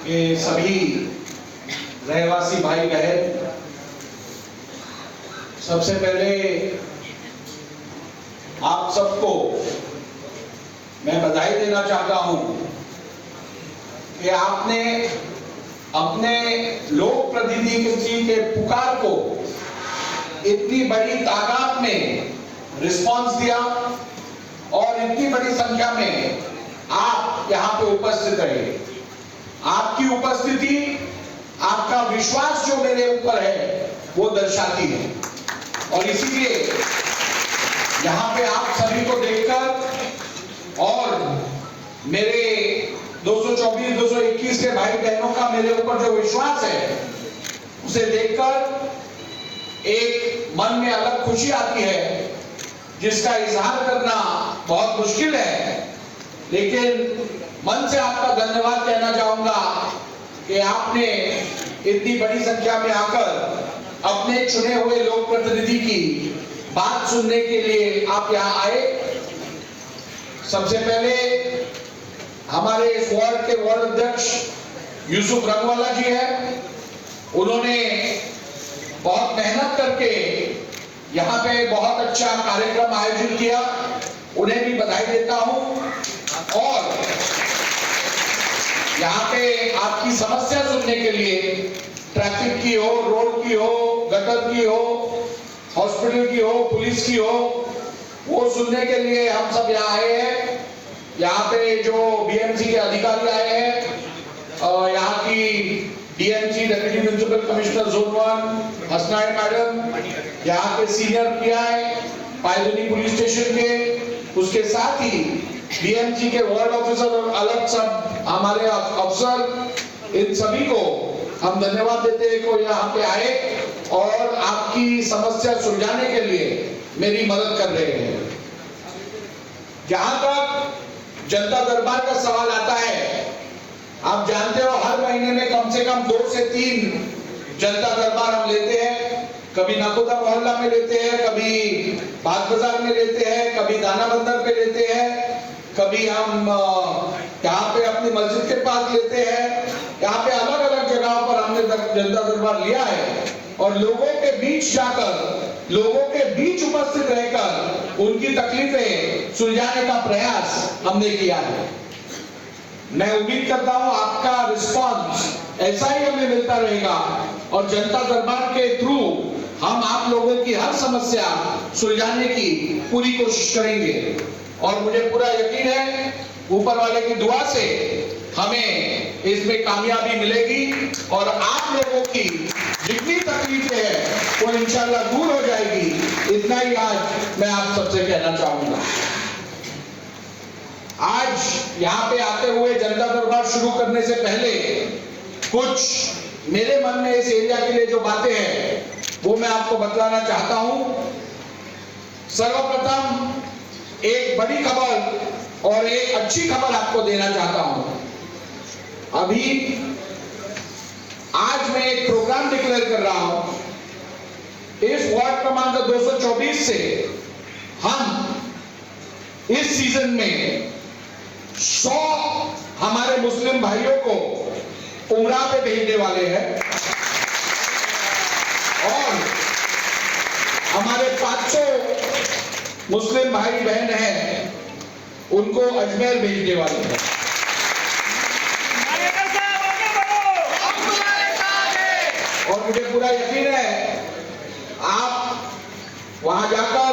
के सभी रहवासी भाई बहन, सबसे पहले आप सबको मैं बधाई देना चाहता हूं कि आपने अपने लोक प्रतिनिधि के पुकार को इतनी बड़ी तादाद में रिस्पांस दिया और इतनी बड़ी संख्या में आप यहां पे उपस्थित रहे। आपकी उपस्थिति, आपका विश्वास जो मेरे ऊपर है वो दर्शाती है और इसीलिए यहां पे आप सभी को देखकर और मेरे 224, 221 के भाई बहनों का मेरे ऊपर जो विश्वास है उसे देखकर एक मन में अलग खुशी आती है जिसका इजहार करना बहुत मुश्किल है, लेकिन मन से आपका धन्यवाद कहना चाहूंगा कि आपने इतनी बड़ी संख्या में आकर अपने चुने हुए लोक प्रतिनिधि की बात सुनने के लिए आप यहां आए। सबसे पहले हमारे इस वार्ड के वार्ड अध्यक्ष यूसुफ रंगवाला जी है, उन्होंने बहुत मेहनत करके यहाँ पे बहुत अच्छा कार्यक्रम आयोजित किया, उन्हें भी बधाई देता हूं। और यहाँ पे आपकी समस्या सुनने के लिए, ट्रैफिक की हो, रोड की हो, गटर की हो, हॉस्पिटल की हो, पुलिस की हो, वो सुनने के लिए हम सब यहाँ आए हैं। यहाँ पे जो बीएमसी के अधिकारी आए हैं, यहाँ की DMC deputy municipal commissioner zone 1 Hasnain madam, यहाँ के senior PI Pydhonie police station के, उसके साथ ही बीएमसी के वार्ड ऑफिसर और अलग सब हमारे अफसर, इन सभी को हम धन्यवाद देते हैं को यहाँ पे आए और आपकी समस्या सुलझाने के लिए मेरी मदद कर रहे हैं। जहां तक जनता दरबार का सवाल आता है, आप जानते हो हर महीने में कम से कम 2 से 3 जनता दरबार हम लेते हैं। कभी नाकोदा मोहल्ला में लेते हैं, कभी बाग बाजार में लेते हैं, कभी दाना बंदर पे लेते हैं, कभी हम यहाँ पे अपनी मस्जिद के पास लेते हैं। यहाँ पे अलग अलग जगहों पर हमने जनता दरबार लिया है और लोगों के बीच जाकर, लोगों के बीच उपस्थित रहकर उनकी तकलीफें सुलझाने का प्रयास हमने किया है। मैं उम्मीद करता हूं आपका रिस्पांस ऐसा ही हमें मिलता रहेगा और जनता दरबार के थ्रू हम आप लोगों की हर समस्या सुलझाने की पूरी कोशिश करेंगे और मुझे पूरा यकीन है ऊपर वाले की दुआ से हमें इसमें कामयाबी मिलेगी और आप लोगों की जितनी तकलीफें हैं वो इंशाल्लाह दूर हो जाएगी। इतना ही आज मैं आप सबसे कहना चाहूंगा। आज यहाँ पे आते हुए जनता दरबार शुरू करने से पहले कुछ मेरे मन में इस एरिया के लिए जो बातें हैं वो मैं आपको बतलाना चाहता हूं। सर्वप्रथम एक बड़ी खबर और एक अच्छी खबर आपको देना चाहता हूं। अभी आज मैं एक प्रोग्राम डिक्लेयर कर रहा हूं। इस वार्ड क्रमांक 224 से हम इस सीजन में 100 हमारे मुस्लिम भाइयों को उमरा पे भेजने वाले हैं और हमारे 500 मुस्लिम भाई बहन हैं उनको अजमेर भेजने वाले हैं। और मुझे पूरा यकीन है आप वहां जाकर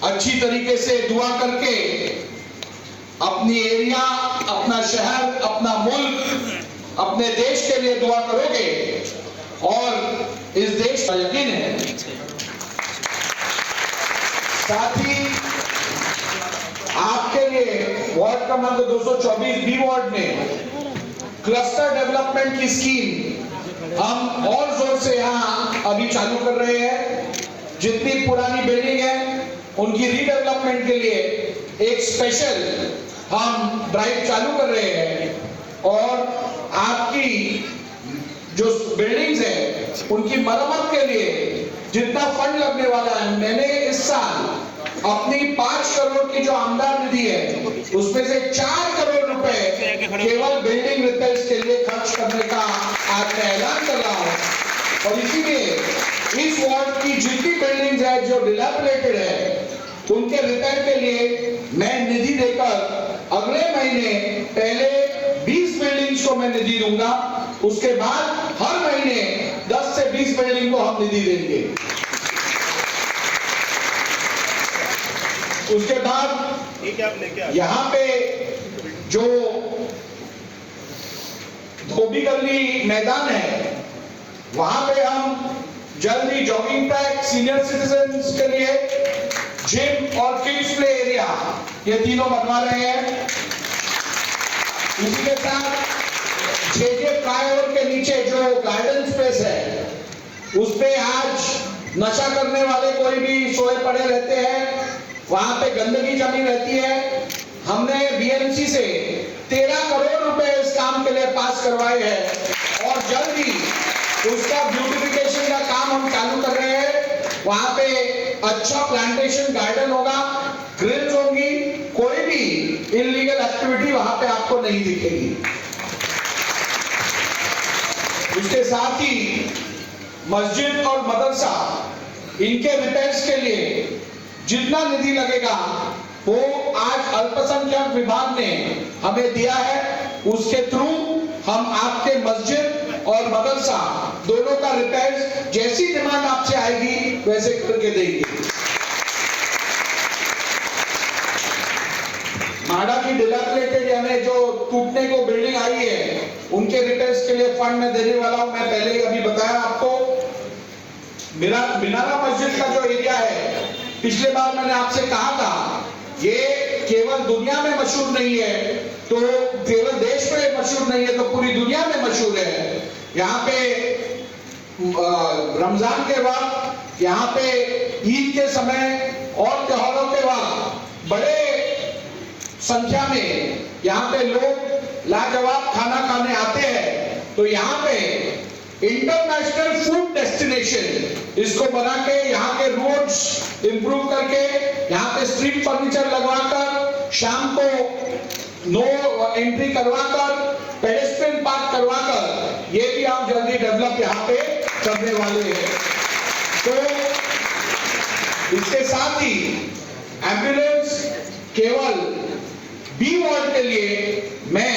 अच्छी तरीके से दुआ करके अपनी एरिया, अपना शहर, अपना मुल्क, अपने देश के लिए दुआ करोगे और इस देश का यकीन है। साथ ही आपके लिए वार्ड क्रमांक 224 बी वार्ड में क्लस्टर डेवलपमेंट की स्कीम हम और जोर से यहाँ अभी चालू कर रहे हैं। जितनी पुरानी बिल्डिंग है उनकी रीडेवलपमेंट के लिए एक स्पेशल हम ड्राइव चालू कर रहे हैं और आपकी जो बिल्डिंग्स है उनकी मरम्मत के लिए जितना फंड लगने वाला है, मैंने इस साल अपनी 5 करोड़ की जो आमदार निधि है उसमें से 4 करोड़ रुपए केवल बिल्डिंग रिपेयर्स के लिए खर्च करने का आज मैं ऐलान कर रहा हूं। और इसीलिए इस वार्ड की जितनी बिल्डिंग्स है जो डिलैपिडेटेड है उनके रिपेयर के लिए मैं निधि देकर अगले महीने पहले 20 बिल्डिंग्स को मैं निधि दूंगा, उसके बाद हर महीने 10 से 20 बिल्डिंग को हम निधि देंगे। उसके बाद यहाँ पे जो धोबी गली मैदान है वहां पे हम जल्दी जॉगिंग ट्रैक, सीनियर सिटीजन्स के लिए जिम और किड्स प्ले एरिया ये तीनों बनवा रहे हैं। इसी के साथ जेजे फ्लाईओवर के नीचे जो गार्डन स्पेस है उस पे आज नशा करने वाले कोई भी सोए पड़े रहते हैं, वहां पे गंदगी जमी रहती है। हमने बीएमसी से 13 करोड़ रुपए इस काम के लिए पास करवाए हैं और जल्द ही उसका ब्यूटिफिकेशन का काम हम चालू कर रहे हैं। वहां पे अच्छा प्लांटेशन गार्डन होगा, ग्रिल्स होंगी, कोई भी इलीगल एक्टिविटी वहां पे आपको नहीं दिखेगी। इसके साथ ही मस्जिद और मदरसा इनके रिपेयर्स के लिए जितना निधि लगेगा वो आज अल्पसंख्यक विभाग ने हमें दिया है, उसके थ्रू हम आपके मस्जिद और मदरसा दोनों का रिपेयर्स जैसी डिमांड आपसे आएगी वैसे करके देंगे। माडा की डिलैपिडेटेड यानी जो टूटने को बिल्डिंग आई है उनके रिपेयर्स के लिए फंड में देने वाला हूं। मैं पहले ही अभी बताया आपको, मीनारा मस्जिद का जो एरिया है पिछले बार मैंने आपसे कहा था ये केवल दुनिया में मशहूर नहीं है, तो केवल देश में मशहूर नहीं है तो पूरी दुनिया में मशहूर है। यहाँ पे रमजान के वक्त, यहाँ पे ईद के समय और त्योहारों के वक्त बड़े संख्या में यहाँ पे लोग लाजवाब खाना खाने आते हैं। तो यहाँ पे इंटरनेशनल फूड डेस्टिनेशन इसको बना के यहाँ के रोड्स इंप्रूव करके यहाँ पे स्ट्रीट फर्नीचर लगवाकर शाम को नो एंट्री करवाकर पेडेस्ट्रियन पार्क करवाकर ये भी हम जल्दी डेवलप यहाँ पे करने वाले हैं। तो इसके साथ ही एम्बुलेंस केवल बी वार्ड के लिए मैं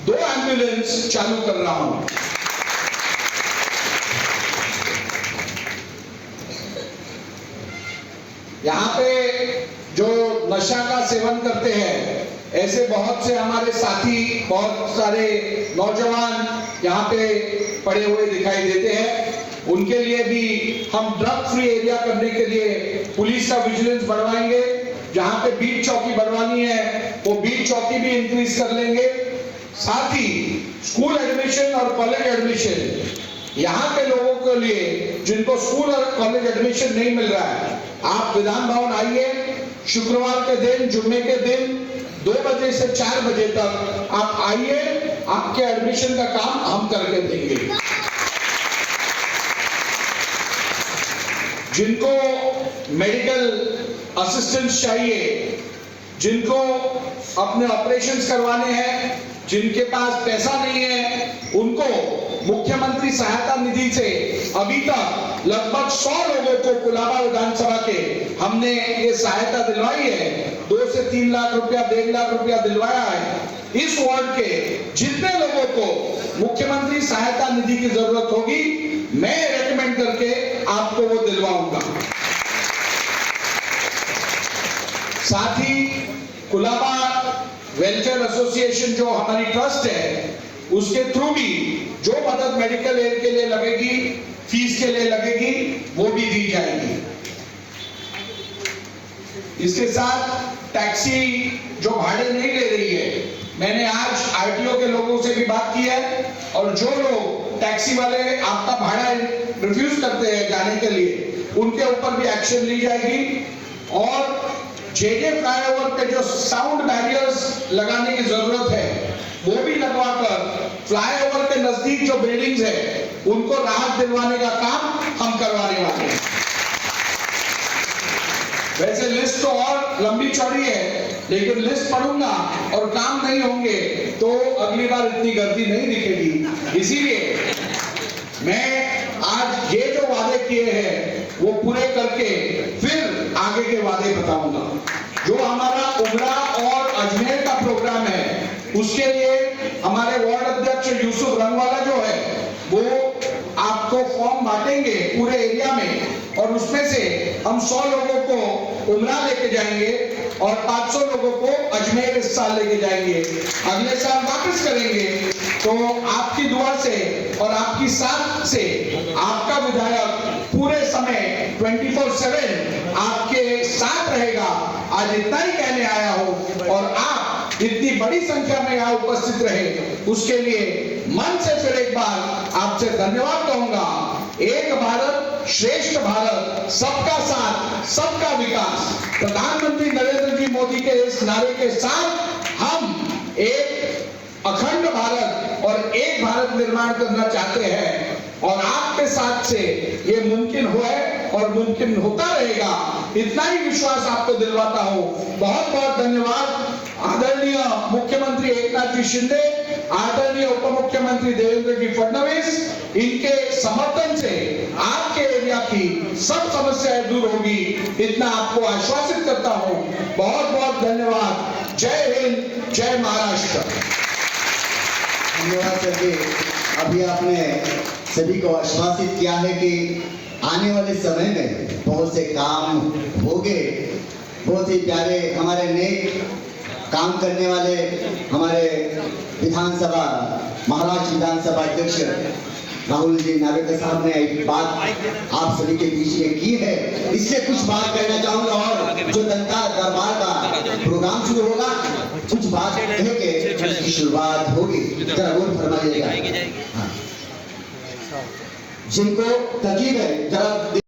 2 एम्बुलेंस चालू कर रहा हूं। यहाँ पे जो नशा का सेवन करते हैं ऐसे बहुत से हमारे साथी, बहुत सारे नौजवान यहाँ पे पड़े हुए दिखाई देते हैं। उनके लिए भी हम ड्रग फ्री एरिया करने के लिए पुलिस का विजिलेंस बढ़वाएंगे। जहाँ पे बीट चौकी बनवानी है वो बीट चौकी भी इंक्रीज कर लेंगे। साथ ही स्कूल एडमिशन और कॉलेज एडमिशन, यहाँ के लोगों के लिए जिनको स्कूल और कॉलेज एडमिशन नहीं मिल रहा है, आप विधान भवन आइए, शुक्रवार के दिन, जुम्मे के दिन 2 बजे से 4 बजे तक आप आइए, आपके एडमिशन का काम हम करके देंगे। जिनको मेडिकल असिस्टेंस चाहिए, जिनको अपने ऑपरेशंस करवाने हैं, जिनके पास पैसा नहीं है, उनको मुख्यमंत्री सहायता निधि से अभी तक लगभग 100 लोगों को कुलाबा विधानसभा के हमने ये सहायता दिलवाई है। 2 से 3 लाख रुपया, 1.5 लाख रुपया दिलवाया है। इस वार्ड के जितने लोगों को मुख्यमंत्री सहायता निधि की जरूरत होगी, मैं रेकमेंड करके आपको वो दिलवाऊंगा। साथ ही कुलाबा वेलफेयर एसोसिएशन जो हमारी ट्रस्ट है, उसके थ्रू भी जो मदद मेडिकल एड के लिए लगेगी, फीस के लिए लगेगी, वो भी दी जाएगी। इसके साथ टैक्सी जो भाड़े नहीं ले रही है, मैंने आज आरटीओ के लोगों से भी बात की है और जो लोग टैक्सी वाले आपका भाड़ा रिफ्यूज करते हैं जाने के लिए, उनके ऊपर भी एक्शन ली जाएगी। और जेजे फ्लाईओवर पे जो साउंड बैरियर्स लगाने की जरूरत है वो भी लगवाकर फ्लाईओवर के नजदीक जो बिल्डिंग्स है उनको राहत दिलवाने का काम हम करवाने वाले हैं। वैसे लिस्ट तो और लंबी चौड़ी है, लेकिन लिस्ट पढ़ूंगा और काम नहीं होंगे तो अगली बार इतनी गर्दी नहीं दिखेगी। इसीलिए मैं आज ये जो वादे किए हैं वो पूरे करके फिर आगे के वादे बताऊंगा। जो हमारा उमरा और अजमेर का प्रोग्राम है उसके लिए हमारे वार्ड अध्यक्ष यूसुफ रंगवाला जो है वो आपको फॉर्म बांटेंगे पूरे एरिया में, और उसमें से हम 100 लोगों को उमरा लेके जाएंगे और 500 लोगों को अजमेर इस साल लेके जाएंगे। अगले साल वापस करेंगे। तो आपकी दुआ से और आपकी साथ से आपका विधायक पूरे समय 24/7 आपके साथ रहेगा। आज इतना ही कहने आया हूं और आप इतनी बड़ी संख्या में यहाँ उपस्थित रहे उसके लिए मन से फिर एक बार आपसे धन्यवाद कहूंगा। एक भारत श्रेष्ठ भारत, सबका साथ सबका विकास, प्रधानमंत्री नरेंद्र जी मोदी के इस नारे के साथ हम एक अखंड भारत और एक भारत निर्माण करना चाहते हैं और आपके साथ से ये मुमकिन हुआ है और मुमकिन होता रहेगा। इतना ही विश्वास आपको दिलवाता हूं। बहुत बहुत धन्यवाद। आदरणीय मुख्यमंत्री एकनाथ जी शिंदे, आदरणीय उप मुख्यमंत्री देवेंद्र जी फडणवीस, इनके समर्थन से आपके एरिया की सब समस्याएं दूर होगी, इतना आपको आश्वासित करता हूं। बहुत बहुत धन्यवाद। जय हिंद, जय महाराष्ट्र। धन्यवाद सर जी। अभी आपने सभी को आश्वासित किया है कि आने वाले समय में बहुत से काम होंगे। बहुत ही प्यारे हमारे नेक काम करने वाले हमारे विधानसभा महाराष्ट्र विधानसभा अध्यक्ष राहुल जी नार्वेकर साहब ने एक बात आप सभी के बीच में की है, इससे कुछ बात कहना चाहूंगा। और जो जनता दरबार का प्रोग्राम शुरू होगा कुछ बात कह के उसकी शुरुआत होगी। जरा बोल फरमाइएगा। हाँ। जिनको तकलीफ है जरा